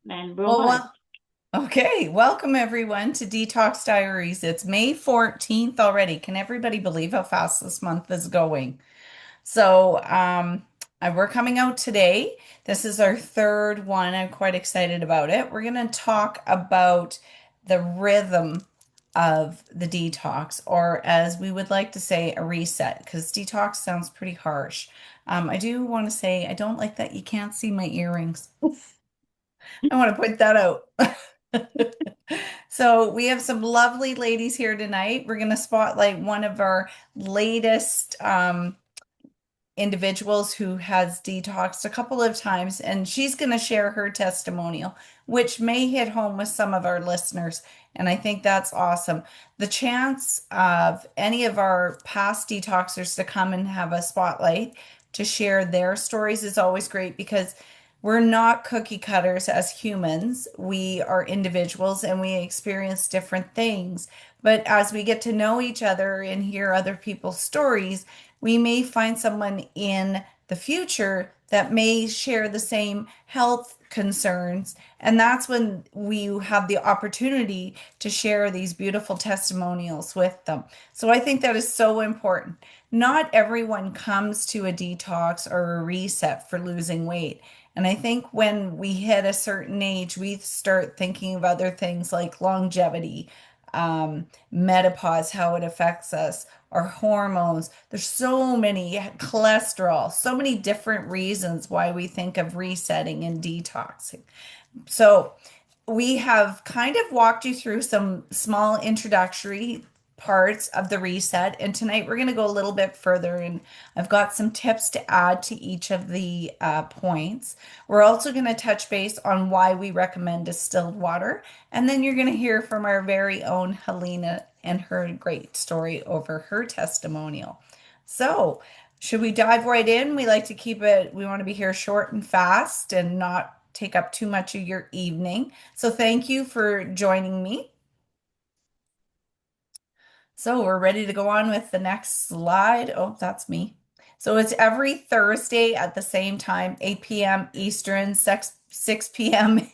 And we're Well, live. okay. Welcome everyone to Detox Diaries. It's May 14th already. Can everybody believe how fast this month is going? So, we're coming out today. This is our third one. I'm quite excited about it. We're going to talk about the rhythm of the detox, or as we would like to say, a reset, because detox sounds pretty harsh. I do want to say I don't like that you can't see my earrings. I want to point that out. So we have some lovely ladies here tonight. We're going to spotlight one of our latest individuals who has detoxed a couple of times, and she's going to share her testimonial, which may hit home with some of our listeners. And I think that's awesome. The chance of any of our past detoxers to come and have a spotlight to share their stories is always great because we're not cookie cutters as humans. We are individuals and we experience different things. But as we get to know each other and hear other people's stories, we may find someone in the future that may share the same health concerns. And that's when we have the opportunity to share these beautiful testimonials with them. So I think that is so important. Not everyone comes to a detox or a reset for losing weight. And I think when we hit a certain age, we start thinking of other things like longevity, menopause, how it affects us, our hormones. There's so many, cholesterol, so many different reasons why we think of resetting and detoxing. So we have kind of walked you through some small introductory parts of the reset. And tonight we're going to go a little bit further. And I've got some tips to add to each of the points. We're also going to touch base on why we recommend distilled water. And then you're going to hear from our very own Helena and her great story over her testimonial. So, should we dive right in? We like to keep it, we want to be here short and fast and not take up too much of your evening. So thank you for joining me. So we're ready to go on with the next slide. Oh, that's me. So it's every Thursday at the same time, 8 p.m. Eastern, 6 p.m.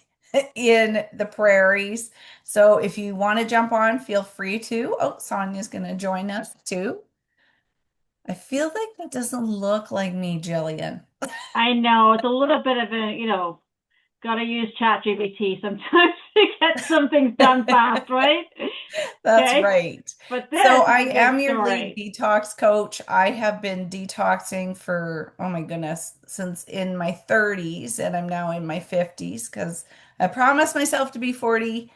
in the prairies. So if you want to jump on, feel free to. Oh, Sonia's going to join us too. I feel like that doesn't look like me, Jillian. I know it's a little bit of a, gotta use ChatGPT sometimes to get some things done fast, right? That's Okay. right. But So this is I a good am your lead story. detox coach. I have been detoxing for, oh my goodness, since in my 30s, and I'm now in my 50s because I promised myself to be 40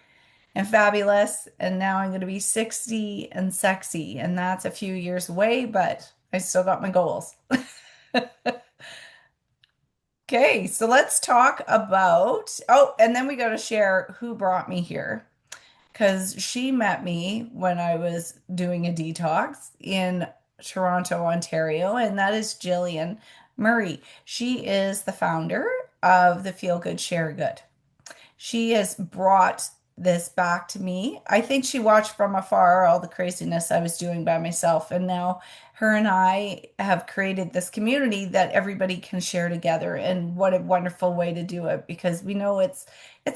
and fabulous, and now I'm going to be 60 and sexy, and that's a few years away, but I still got my goals. Okay, so let's talk about, oh, and then we got to share who brought me here because she met me when I was doing a detox in Toronto, Ontario, and that is Jillian Murray. She is the founder of the Feel Good Share Good. She has brought this back to me. I think she watched from afar all the craziness I was doing by myself, and now her and I have created this community that everybody can share together. And what a wonderful way to do it because we know it's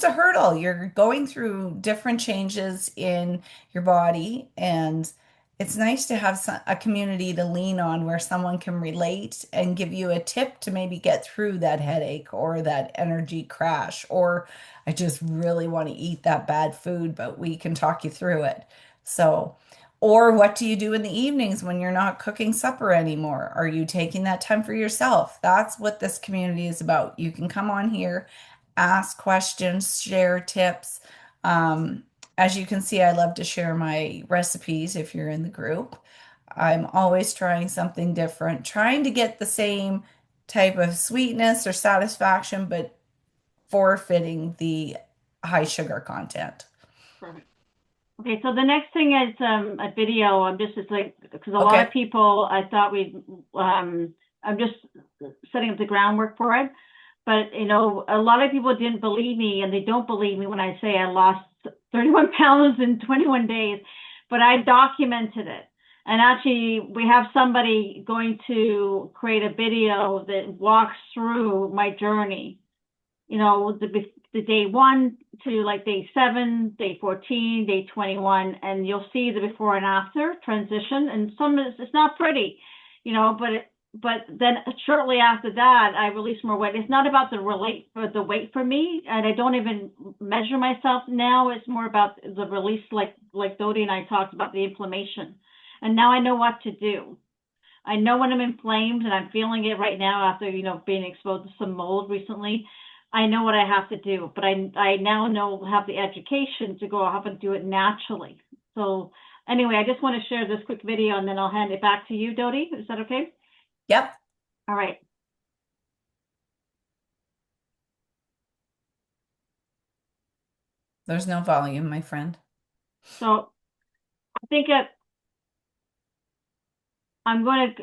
a hurdle. You're going through different changes in your body, and it's nice to have a community to lean on where someone can relate and give you a tip to maybe get through that headache or that energy crash, or I just really want to eat that bad food, but we can talk you through it. So, or what do you do in the evenings when you're not cooking supper anymore? Are you taking that time for yourself? That's what this community is about. You can come on here, ask questions, share tips. Um, as you can see, I love to share my recipes if you're in the group. I'm always trying something different, trying to get the same type of sweetness or satisfaction, but forfeiting the high sugar content. Perfect. Okay, so the next thing is a video. I'm just it's like because a lot of Okay. people I thought we'd I'm just setting up the groundwork for it. But a lot of people didn't believe me, and they don't believe me when I say I lost 31 pounds in 21 days. But I documented it. And actually, we have somebody going to create a video that walks through my journey. the day 1 to like day 7, day 14, day 21, and you'll see the before and after transition. And it's not pretty, but then shortly after that, I release more weight. It's not about the weight for me, and I don't even measure myself now. It's more about the release, like Dodie and I talked about the inflammation, and now I know what to do. I know when I'm inflamed, and I'm feeling it right now after, being exposed to some mold recently. I know what I have to do, but I now have the education to go off and do it naturally. So anyway, I just want to share this quick video, and then I'll hand it back to you, Dodie. Is that okay? Yep. All right. There's no volume, my friend. So I think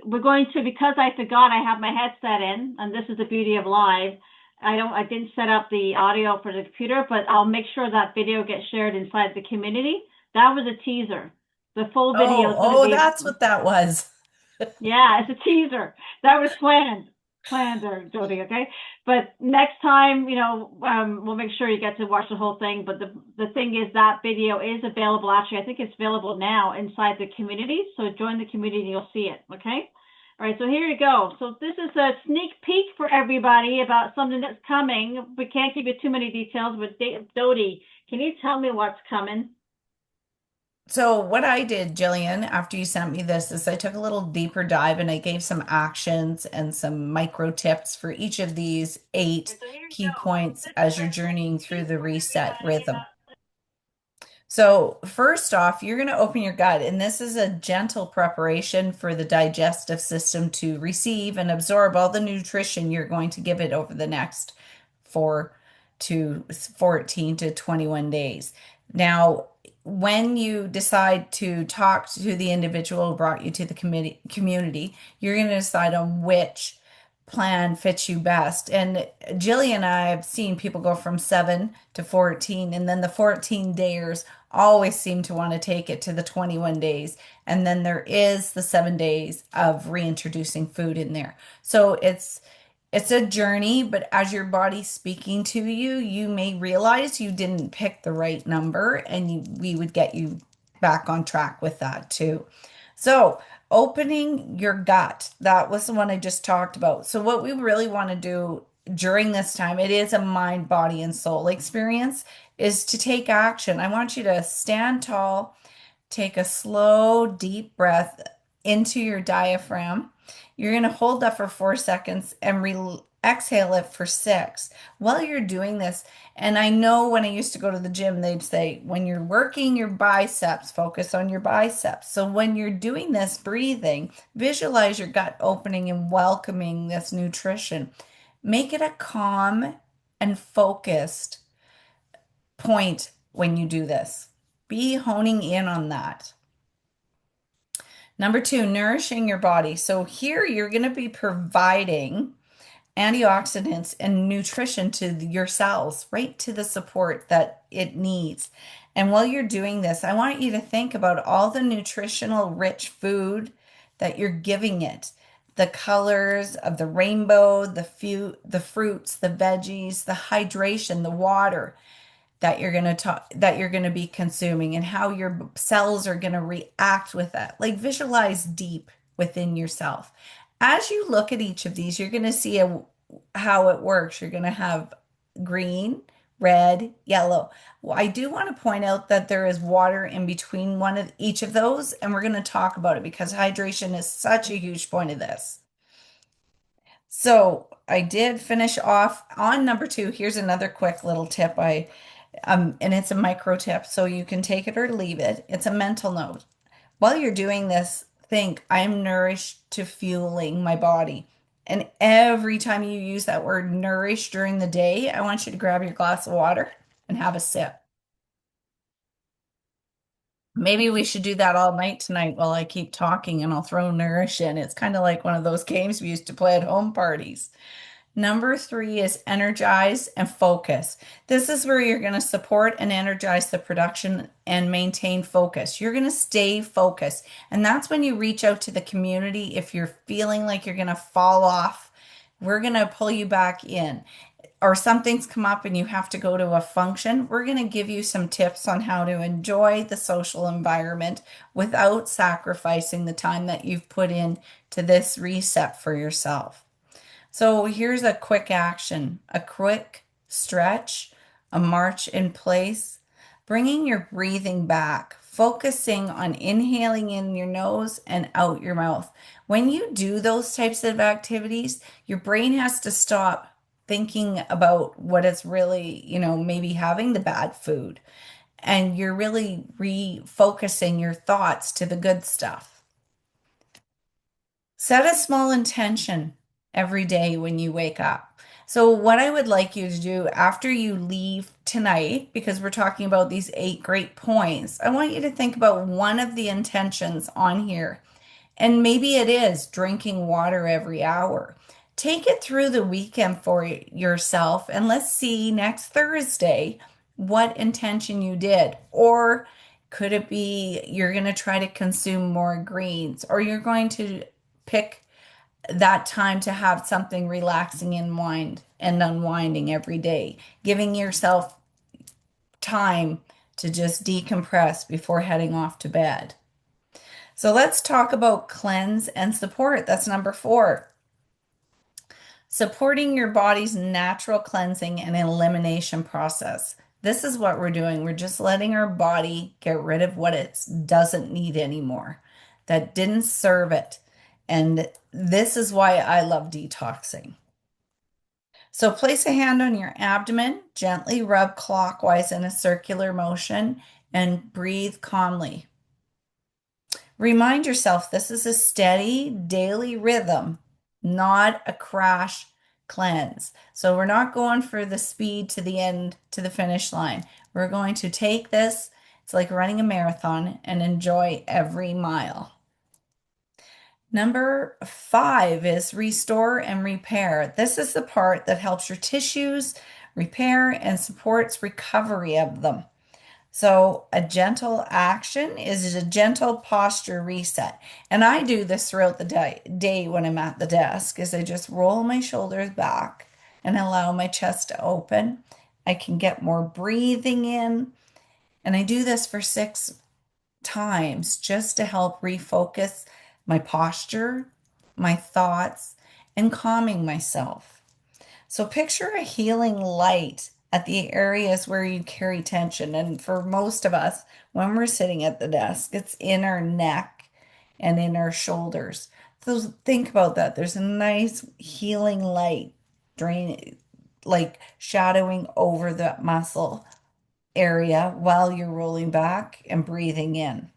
we're going to, because I forgot I have my headset in, and this is the beauty of live. I didn't set up the audio for the computer, but I'll make sure that video gets shared inside the community. That was a teaser. The full video Oh, is going to oh, be, that's what that was. yeah, it's a teaser. That was planned there, Jody. Okay, but next time, we'll make sure you get to watch the whole thing. But the thing is, that video is available. Actually, I think it's available now inside the community. So join the community, and you'll see it. Okay. All right, so here you go. So this is a sneak peek for everybody about something that's coming. We can't give you too many details, but Dodie, can you tell me what's coming? So what I did, Jillian, after you sent me this, is I took a little deeper dive and I gave some actions and some micro tips for each of these eight Okay, so here you key go. So points this is as you're a journeying through peek the for reset everybody rhythm. about. So, first off, you're going to open your gut, and this is a gentle preparation for the digestive system to receive and absorb all the nutrition you're going to give it over the next 4 to 14 to 21 days. Now, when you decide to talk to the individual who brought you to the community, you're going to decide on which plan fits you best. And Jillian and I have seen people go from 7 to 14, and then the 14 days always seem to want to take it to the 21 days. And then there is the 7 days of reintroducing food in there. So it's a journey, but as your body's speaking to you, you may realize you didn't pick the right number, and we would get you back on track with that too. So, opening your gut, that was the one I just talked about. So, what we really want to do during this time, it is a mind, body, and soul experience, is to take action. I want you to stand tall. Take a slow, deep breath into your diaphragm. You're going to hold that for 4 seconds and exhale it for six. While you're doing this, and I know when I used to go to the gym, they'd say, when you're working your biceps, focus on your biceps. So when you're doing this breathing, visualize your gut opening and welcoming this nutrition. Make it a calm and focused point when you do this. Be honing in on that. Number two, nourishing your body. So here you're going to be providing antioxidants and nutrition to your cells, right to the support that it needs. And while you're doing this, I want you to think about all the nutritional rich food that you're giving it. The colors of the rainbow, the fruits, the veggies, the hydration, the water that you're going to be consuming, and how your cells are going to react with that. Like, visualize deep within yourself. As you look at each of these, you're going to see how it works. You're going to have green, red, yellow. Well, I do want to point out that there is water in between one of each of those, and we're going to talk about it because hydration is such a huge point of this. So I did finish off on number two. Here's another quick little tip and it's a micro tip, so you can take it or leave it. It's a mental note. While you're doing this, think, I'm nourished to fueling my body. And every time you use that word nourish during the day, I want you to grab your glass of water and have a sip. Maybe we should do that all night tonight while I keep talking, and I'll throw nourish in. It's kind of like one of those games we used to play at home parties. Number three is energize and focus. This is where you're going to support and energize the production and maintain focus. You're going to stay focused. And that's when you reach out to the community. If you're feeling like you're going to fall off, we're going to pull you back in. or something's come up and you have to go to a function, we're going to give you some tips on how to enjoy the social environment without sacrificing the time that you've put in to this reset for yourself. So here's a quick action, a quick stretch, a march in place, bringing your breathing back, focusing on inhaling in your nose and out your mouth. When you do those types of activities, your brain has to stop thinking about what it's really, maybe having the bad food. And you're really refocusing your thoughts to the good stuff. Set a small intention every day when you wake up. So, what I would like you to do after you leave tonight, because we're talking about these 8 great points, I want you to think about one of the intentions on here. And maybe it is drinking water every hour. Take it through the weekend for yourself, and let's see next Thursday what intention you did. Or could it be you're going to try to consume more greens, or you're going to pick that time to have something relaxing in mind and unwinding every day, giving yourself time to just decompress before heading off to bed. So let's talk about cleanse and support. That's number 4. Supporting your body's natural cleansing and elimination process. This is what we're doing. We're just letting our body get rid of what it doesn't need anymore, that didn't serve it. And this is why I love detoxing. So place a hand on your abdomen, gently rub clockwise in a circular motion, and breathe calmly. Remind yourself this is a steady daily rhythm, not a crash cleanse. So we're not going for the speed to the end, to the finish line. We're going to take this, it's like running a marathon, and enjoy every mile. Number 5 is restore and repair. This is the part that helps your tissues repair and supports recovery of them. So a gentle action is a gentle posture reset. And I do this throughout the day when I'm at the desk, is I just roll my shoulders back and allow my chest to open. I can get more breathing in. And I do this for 6 times just to help refocus my posture, my thoughts, and calming myself. So picture a healing light at the areas where you carry tension. And for most of us, when we're sitting at the desk, it's in our neck and in our shoulders. So think about that. There's a nice healing light drain, like shadowing over that muscle area while you're rolling back and breathing in.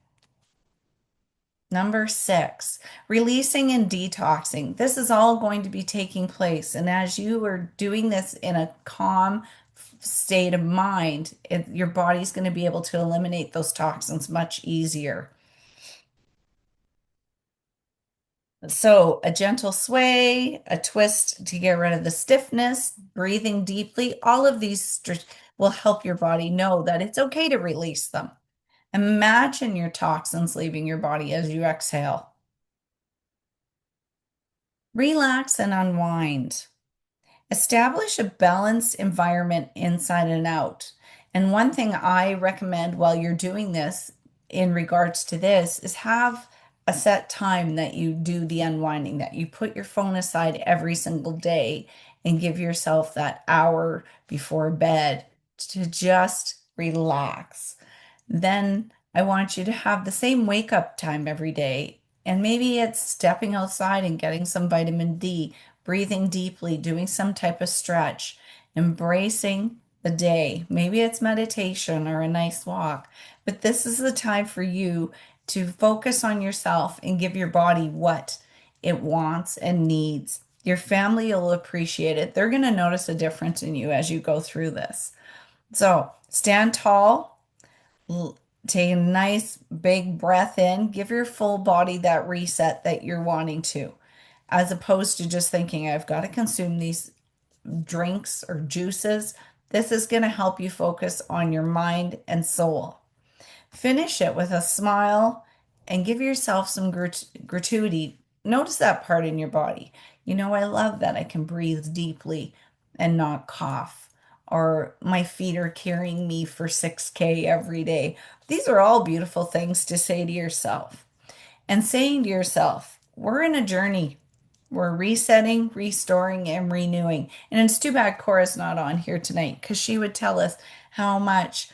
Number 6, releasing and detoxing. This is all going to be taking place. And as you are doing this in a calm state of mind, your body's going to be able to eliminate those toxins much easier. So a gentle sway, a twist to get rid of the stiffness, breathing deeply, all of these will help your body know that it's okay to release them. Imagine your toxins leaving your body as you exhale. Relax and unwind. Establish a balanced environment inside and out. And one thing I recommend while you're doing this in regards to this is have a set time that you do the unwinding, that you put your phone aside every single day and give yourself that hour before bed to just relax. Then I want you to have the same wake up time every day. And maybe it's stepping outside and getting some vitamin D, breathing deeply, doing some type of stretch, embracing the day. Maybe it's meditation or a nice walk. But this is the time for you to focus on yourself and give your body what it wants and needs. Your family will appreciate it. They're going to notice a difference in you as you go through this. So stand tall. Take a nice big breath in. Give your full body that reset that you're wanting to, as opposed to just thinking, I've got to consume these drinks or juices. This is going to help you focus on your mind and soul. Finish it with a smile and give yourself some gratuity. Notice that part in your body. I love that I can breathe deeply. and not cough, or my feet are carrying me for 6K every day. These are all beautiful things to say to yourself. And saying to yourself, we're in a journey. We're resetting, restoring, and renewing. And it's too bad Cora's not on here tonight because she would tell us how much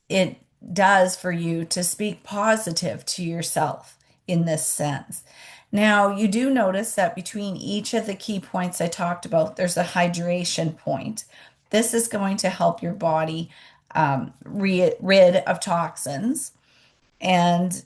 it does for you to speak positive to yourself in this sense. Now, you do notice that between each of the key points I talked about, there's a hydration point. This is going to help your body rid of toxins, and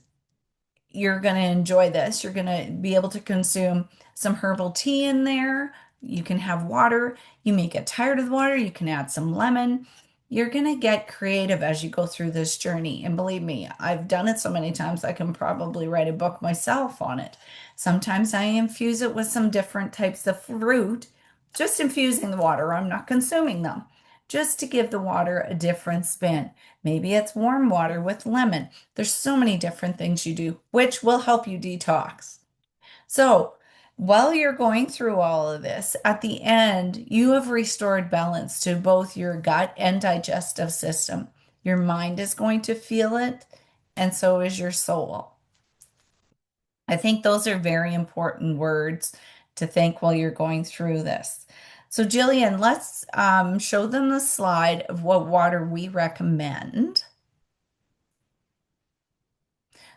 you're going to enjoy this. You're going to be able to consume some herbal tea in there. You can have water. You may get tired of the water. You can add some lemon. You're going to get creative as you go through this journey. And believe me, I've done it so many times, I can probably write a book myself on it. Sometimes I infuse it with some different types of fruit, just infusing the water. I'm not consuming them, just to give the water a different spin. Maybe it's warm water with lemon. There's so many different things you do, which will help you detox. So, while you're going through all of this, at the end, you have restored balance to both your gut and digestive system. Your mind is going to feel it, and so is your soul. I think those are very important words to think while you're going through this. So, Jillian, let's show them the slide of what water we recommend.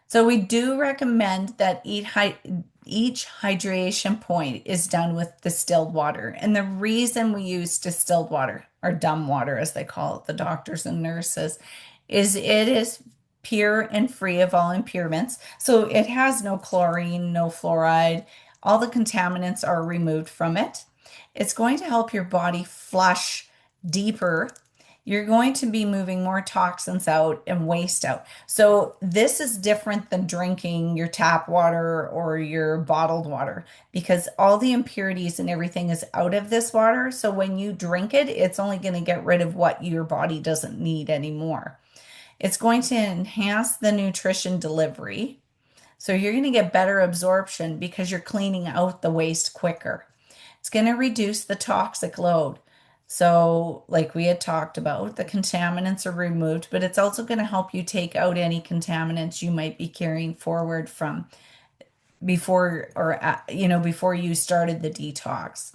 So we do recommend that each hydration point is done with distilled water. And the reason we use distilled water, or dumb water as they call it, the doctors and nurses, is it is pure and free of all impurements. So it has no chlorine, no fluoride. All the contaminants are removed from it. It's going to help your body flush deeper. You're going to be moving more toxins out and waste out. So this is different than drinking your tap water or your bottled water, because all the impurities and everything is out of this water. So when you drink it, it's only going to get rid of what your body doesn't need anymore. It's going to enhance the nutrition delivery. So you're going to get better absorption because you're cleaning out the waste quicker. It's going to reduce the toxic load. So, like we had talked about, the contaminants are removed, but it's also going to help you take out any contaminants you might be carrying forward from before, or before you started the detox.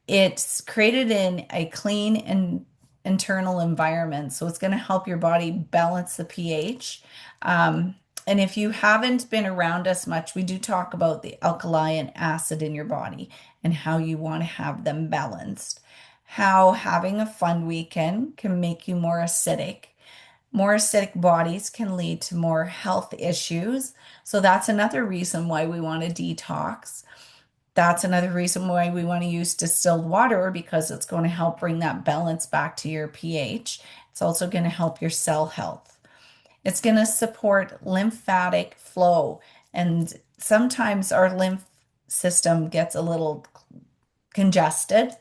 It's created in a clean and internal environment, so it's going to help your body balance the pH. And if you haven't been around us much, we do talk about the alkali and acid in your body and how you want to have them balanced. How having a fun weekend can make you more acidic. More acidic bodies can lead to more health issues. So that's another reason why we want to detox. That's another reason why we want to use distilled water, because it's going to help bring that balance back to your pH. It's also going to help your cell health. It's going to support lymphatic flow. And sometimes our lymph system gets a little congested.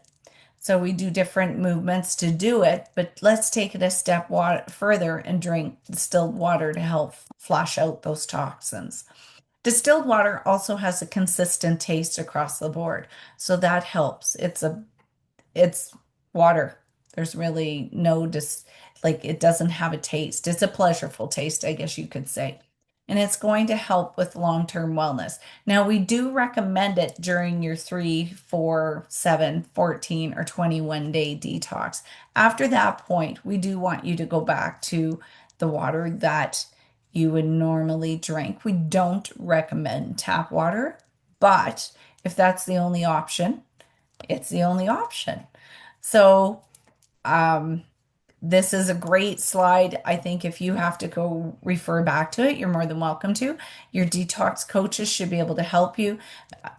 So we do different movements to do it, but let's take it a step further and drink distilled water to help flush out those toxins. Distilled water also has a consistent taste across the board, so that helps. It's water. There's really no like, it doesn't have a taste. It's a pleasurable taste, I guess you could say. And it's going to help with long-term wellness. Now, we do recommend it during your 3, 4, 7, 14, or 21-day detox. After that point, we do want you to go back to the water that you would normally drink. We don't recommend tap water, but if that's the only option, it's the only option. So, this is a great slide. I think if you have to go refer back to it, you're more than welcome to. Your detox coaches should be able to help you.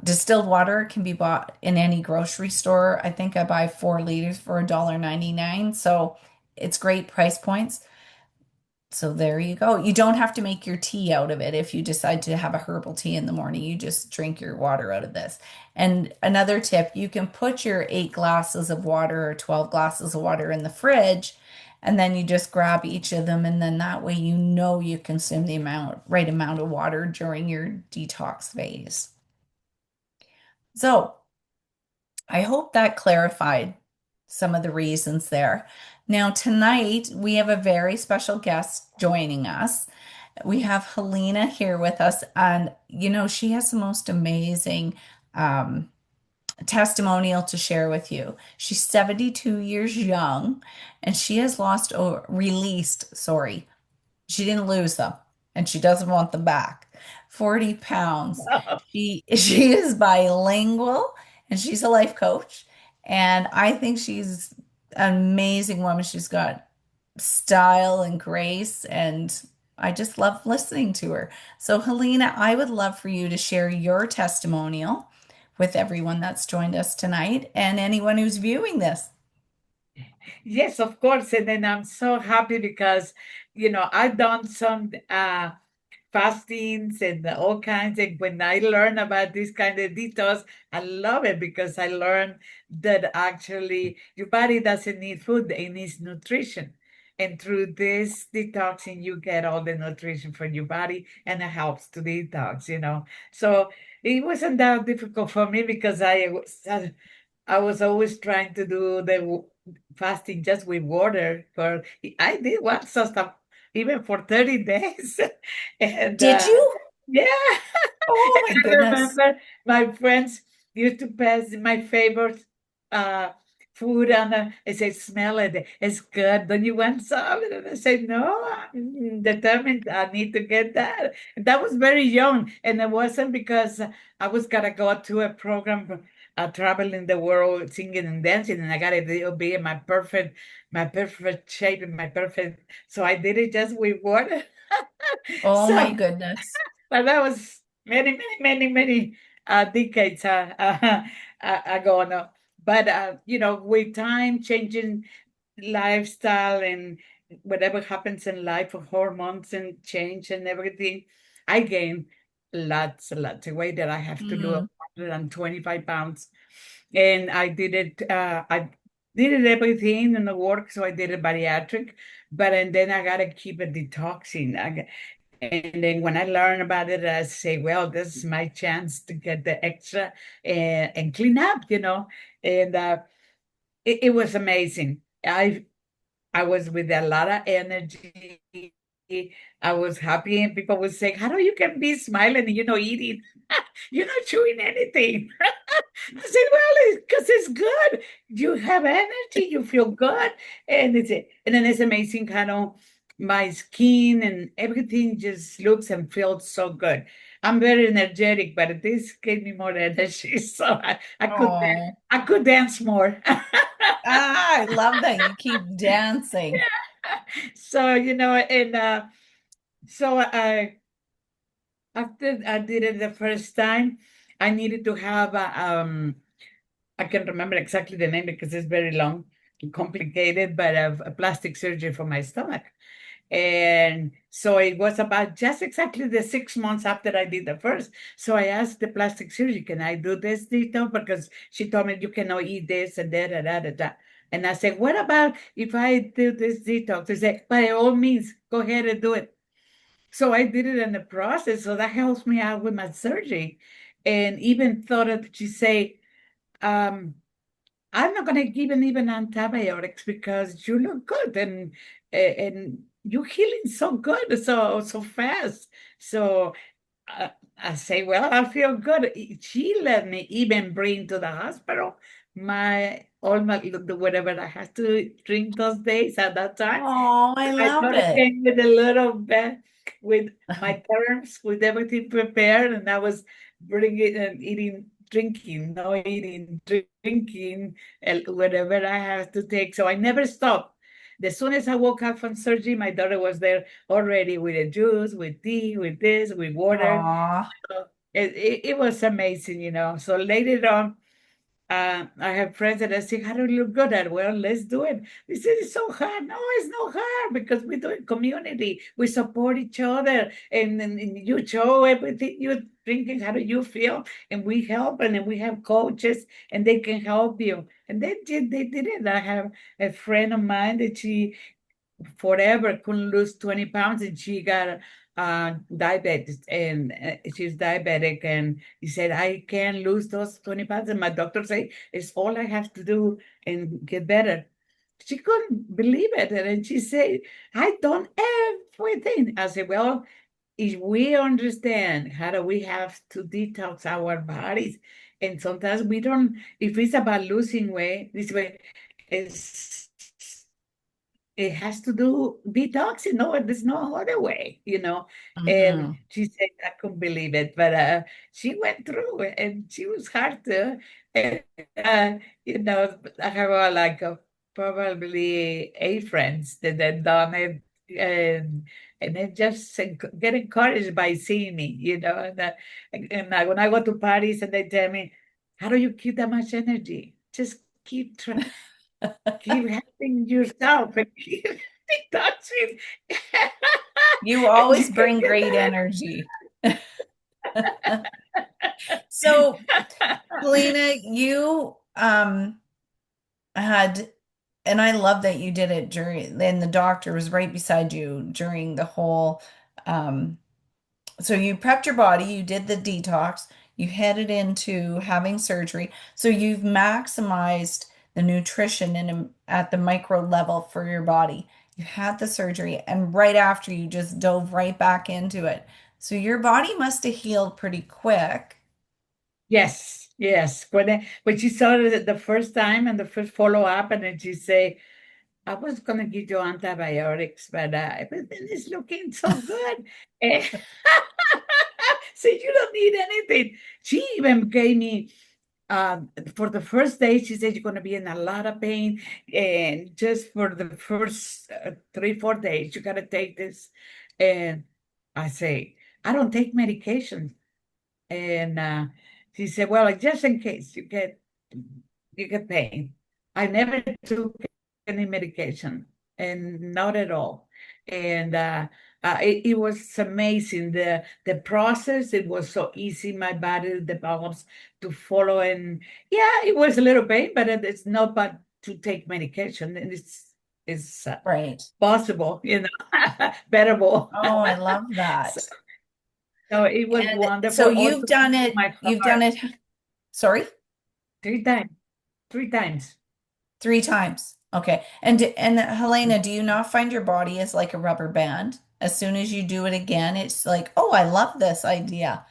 Distilled water can be bought in any grocery store. I think I buy 4 liters for $1.99. So it's great price points. So there you go. You don't have to make your tea out of it if you decide to have a herbal tea in the morning. You just drink your water out of this. And another tip, you can put your 8 glasses of water or 12 glasses of water in the fridge, and then you just grab each of them, and then that way you know you consume the right amount of water during your detox phase. So I hope that clarified some of the reasons there. Now, tonight we have a very special guest joining us. We have Helena here with us, and she has the most amazing um, testimonial to share with you. She's 72 years young, and she has released, sorry, she didn't lose them, and she doesn't want them back. 40 pounds. She is bilingual, and she's a life coach, and I think she's an amazing woman. She's got style and grace, and I just love listening to her. So, Helena, I would love for you to share your testimonial with everyone that's joined us tonight and anyone who's viewing this. Yes, of course. And then I'm so happy because, I've done some fastings and all kinds. And when I learn about this kind of detox, I love it because I learned that actually your body doesn't need food, it needs nutrition. And through this detoxing, you get all the nutrition for your body and it helps to detox. So it wasn't that difficult for me because I was always trying to do the fasting just with water. I did one stuff even for 30 days. And Did you? yeah, Oh my I goodness. remember my friends used to pass my favorite uh, food, and I said, "Smell it. It's good. Don't you want some?" And I said, "No, I'm determined. I need to get that." And that was very young, and it wasn't because I was gonna go to a program, traveling the world, singing and dancing, and I gotta be in my perfect shape, and my perfect. So I did it just with water. Oh my So goodness. but that was many, many, many, many decades ago now. But with time, changing lifestyle and whatever happens in life, hormones and change and everything, I gained lots and lots of weight that I have to lose Mm. 125 pounds. And I did it. I did it everything in the work, so I did it bariatric. But and then I gotta keep it detoxing. And then when I learn about it, I say, well, this is my chance to get the extra and clean up. And it was amazing. I was with a lot of energy. I was happy, and people would say, how do you can be smiling and eating? You're not chewing anything. I said, well, it's because it's good. You have energy, you feel good. And then it's amazing kind of my skin and everything just looks and feels so good. I'm very energetic, but this gave me more energy. So Oh, I could dance more. I love that you keep dancing. So, and so after I did it the first time, I needed to have I can remember exactly the name because it's very long and complicated, but a plastic surgery for my stomach. And so it was about just exactly the 6 months after I did the first. So I asked the plastic surgeon, can I do this detox? Because she told me you cannot eat this and that, da, da, da, da. And I said, what about if I do this detox? They said, by all means, go ahead and do it. So I did it in the process. So that helps me out with my surgery. And even thought of, she say, um, I'm not going to give even antibiotics because you look good and you're healing so good, so fast. So I say, well, I feel good. She let me even bring to the hospital all my whatever I had to drink those days at that time. Oh, I My love daughter it. came with a little bag with my terms, with everything prepared, and I was bringing and eating, drinking, no eating, drinking, and whatever I had to take. So I never stopped. As soon as I woke up from surgery, my daughter was there already with a juice, with tea, with this, with water. Aw. So it was amazing. So later on, I have friends that I say, how do you look good at? Well, let's do it. They say, it's so hard. No, it's not hard because we do it community. We support each other and you show everything you're drinking. How do you feel? And we help and then we have coaches and they can help you. And they did it. I have a friend of mine that she forever couldn't lose 20 pounds and she got diabetes, and she's diabetic, and he said, I can't lose those 20 pounds. And my doctor said, it's all I have to do and get better. She couldn't believe it. And then she said, I done everything. I said, well, if we understand how do we have to detox our bodies, and sometimes we don't, if it's about losing weight, this way, it's it has to do detoxing. No, there's no other way, you know. And Mhm. she said, I couldn't believe it, but she went through it, and she was hard to, and, you know, I have like probably 8 friends that had done it, and they just get encouraged by seeing me, you know. And when I go to parties and they tell me, how do you keep that much energy? Just keep trying, keep helping yourself and keep detoxing. You And always you can bring get great that. energy. So, Helena, you had, and I love that you did it during, and the doctor was right beside you during the whole, so you prepped your body, you did the detox, you headed into having surgery. So you've maximized the nutrition at the micro level for your body. You had the surgery, and right after you just dove right back into it. So your body must have healed pretty quick. Yes, yes. When she saw it the first time and the first follow up, and then she say, I was gonna give you antibiotics, but everything is looking so good. Eh, so you don't need anything. She even gave me for the first day, she said you're going to be in a lot of pain, and just for the first 3, 4 days, you got to take this. And I say, I don't take medication. And she said, well, just in case you get pain. I never took any medication, and not at all. And it was amazing. The process, it was so easy. My body develops to follow. And yeah, it was a little pain, but it's not bad to take medication. And it's Right. possible, you know, bearable. Oh, I love So, that. so it was And wonderful. so Also, my you've done heart it, sorry, 3 times, 3 times. 3 times. Okay. And Helena, do you not find your body as like a rubber band? As soon as you do it again, it's like, oh, I love this idea.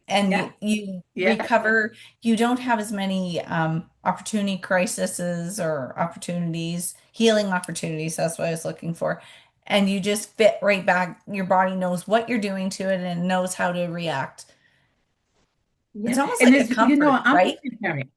And Yeah, you yeah. recover, you don't have as many opportunity crises or opportunities, healing opportunities. That's what I was looking for. And you just fit right back. Your body knows what you're doing to it and knows how to react. It's Yeah, almost and like a it's, you know, comfort, I'm right? vegetarian.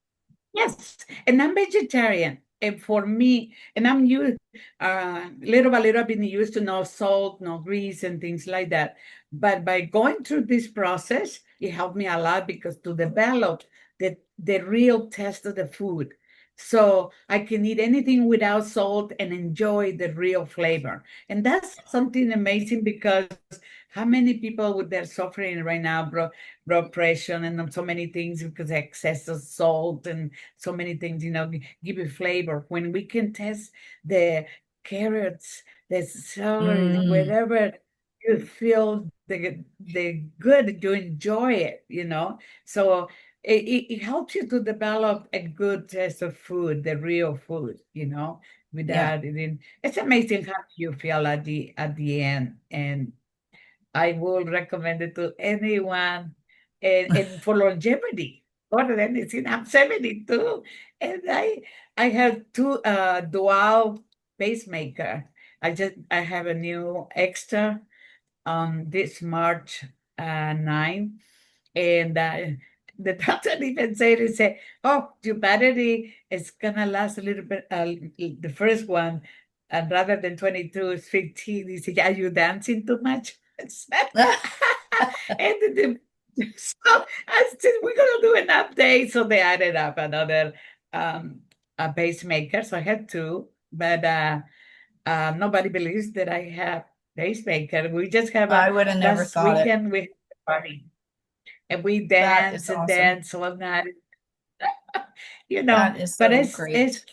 Yes, and I'm vegetarian. And for me, and I'm used, little by little, I've been used to no salt, no grease, and things like that. But by going through this process, it helped me a lot because to develop the real taste of the food. So I can eat anything without salt and enjoy the real flavor. And that's something amazing because how many people with they're suffering right now, blood pressure and so many things because of excess of salt and so many things, you know, give it flavor. When we can test the carrots, the celery, Mm, wherever you feel the good, you enjoy it, you know. So it helps you to develop a good taste of food, the real food, you know, yeah. without it in. It's amazing how you feel at the end. And I will recommend it to anyone. And for longevity, more than anything, I'm 72, and I have two dual pacemaker. I have a new extra this March 9, and the doctor even said, he said, "Oh, your battery is gonna last a little bit. The first one, and rather than 22, is 15." He said, "Are you dancing too much?" And so I said, "We're gonna do an update." So they added up another um, a pacemaker. So I had two, but nobody believes that I have pacemaker. We just have a I would have never last thought it. weekend we had a party, and we That is dance and awesome. dance all night, you know. That is But so it's great.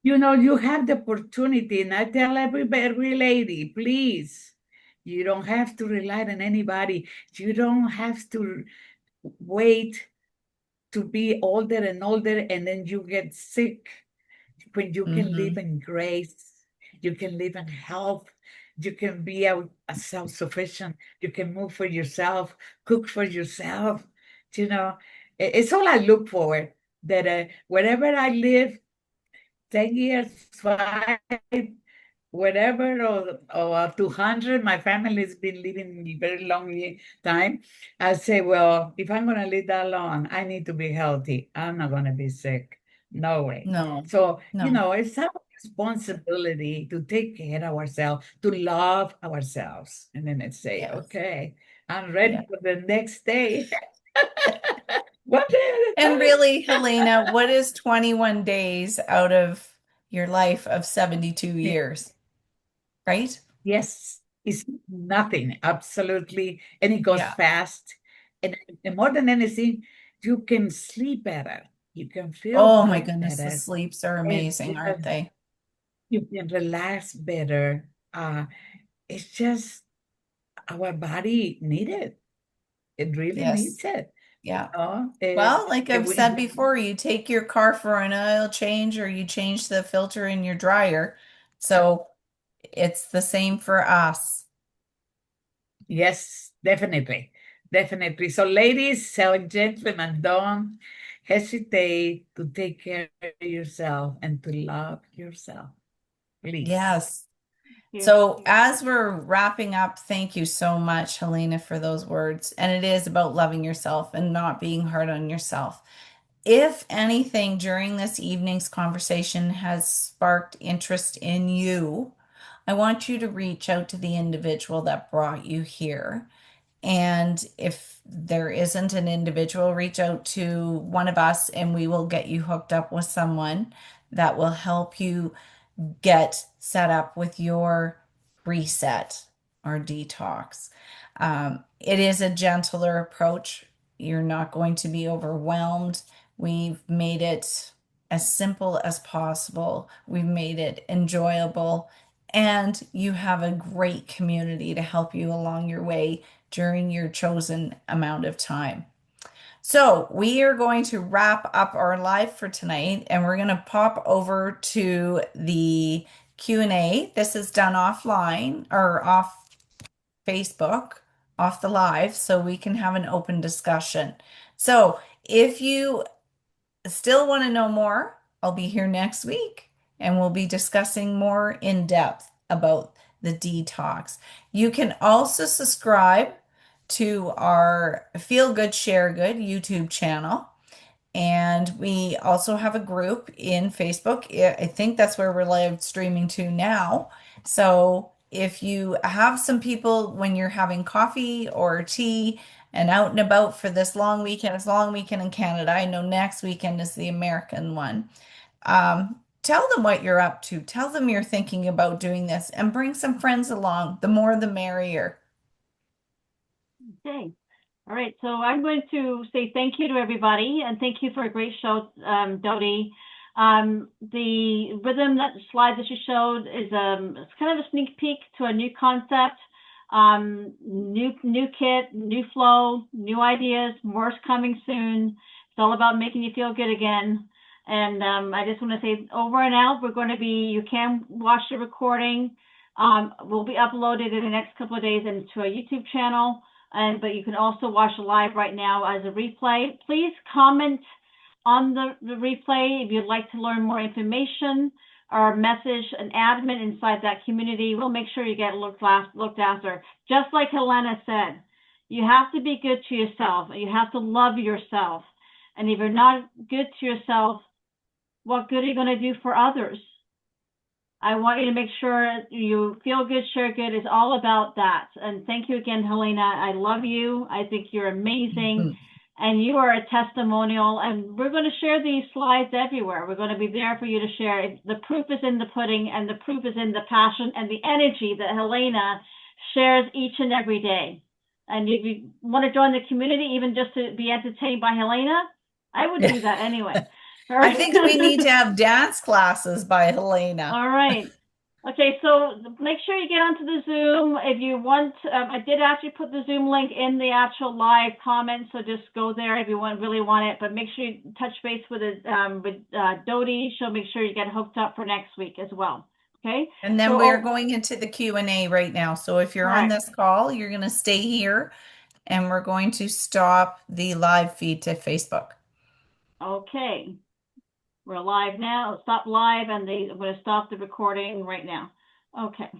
you know, you have the opportunity, and I tell every lady, please, You don't have to rely on anybody. You don't have to wait to be older and older and then you get sick. When you can live Mm-hmm. in grace, you can live in health, you can be a self-sufficient, you can move for yourself, cook for yourself. You know, it's all I look for. That wherever I live, 10 years, five, whatever, or 200, my family's been living a very long time. I say, well, if I'm going to live that long, I need to be healthy. I'm not going to be sick. No way. No, So, no. it's our responsibility to take care of ourselves, to love ourselves. And then I say, Yes. okay, I'm Yeah. ready for the next day. One day at a And time. really, Helena, what is 21 days out of your life of 72 years, right? Yes, it's nothing, absolutely. And it goes Yeah. fast. And more than anything, you can sleep better. You can feel Oh my good goodness, the better. sleeps are And amazing, aren't they? you can relax better. It's just our body needs it. It really Yes. needs it. Yeah. know, Well, like and I've we, said before, you take your car for an oil change or you change the filter in your dryer. So it's the same for us. yes, definitely. Definitely. So, ladies and gentlemen, don't hesitate to take care of yourself and to love yourself, please. Yes. You. So as we're wrapping up, thank you so much, Helena, for those words. And it is about loving yourself and not being hard on yourself. If anything during this evening's conversation has sparked interest in you, I want you to reach out to the individual that brought you here. And if there isn't an individual, reach out to one of us and we will get you hooked up with someone that will help you get set up with your reset or detox. It is a gentler approach. You're not going to be overwhelmed. We've made it as simple as possible. We've made it enjoyable. And you have a great community to help you along your way during your chosen amount of time. So we are going to wrap up our live for tonight and we're going to pop over to the Q&A. This is done offline or off Facebook, off the live, so we can have an open discussion. So if you still want to know more, I'll be here next week and we'll be discussing more in depth about the detox. You can also subscribe to our Feel Good, Share Good YouTube channel. And we also have a group in Facebook. I think that's where we're live streaming to now. So if you have some people when you're having coffee or tea and out and about for this long weekend, it's a long weekend in Canada. I know next weekend is the American one. Tell them what you're up to. Tell them you're thinking about doing this and bring some friends along. The more, the merrier. Okay. All right. So I'm going to say thank you to everybody and thank you for a great show, Dodie. The rhythm that slide that you showed is it's kind of a sneak peek to a new concept, new kit, new flow, new ideas. More's coming soon. It's all about making you feel good again. And I just want to say over and out. We're going to be. You can watch the recording. Will be uploaded in the next couple of days into a YouTube channel. But you can also watch live right now as a replay. Please comment on the replay if you'd like to learn more information or message an admin inside that community. We'll make sure you get looked after. Just like Helena said, you have to be good to yourself. You have to love yourself. And if you're not good to yourself, what good are you going to do for others? I want you to make sure you feel good, share good is all about that. And thank you again, Helena. I love you. I think you're amazing. And you are a testimonial. And we're going to share these slides everywhere. We're going to be there for you to share. The proof is in the pudding, and the proof is in the passion and the energy that Helena shares each and every day. And if you want to join the community, even just to be entertained by Helena, I would do that anyway. I think we need to have dance classes by Helena. All right. Okay, so make sure you get onto the Zoom. If you want, I did actually put the Zoom link in the actual live comments, so just go there if you really want it. But make sure you touch base with Dodie. She'll make sure you get hooked up for next week as well. Okay. And then So, we're going into the Q&A right now. So if you're on correct. this call, you're going to stay here and we're going to stop the live feed to Facebook. Okay. We're live now. Stop live, and I'm going to stop the recording right now. Okay.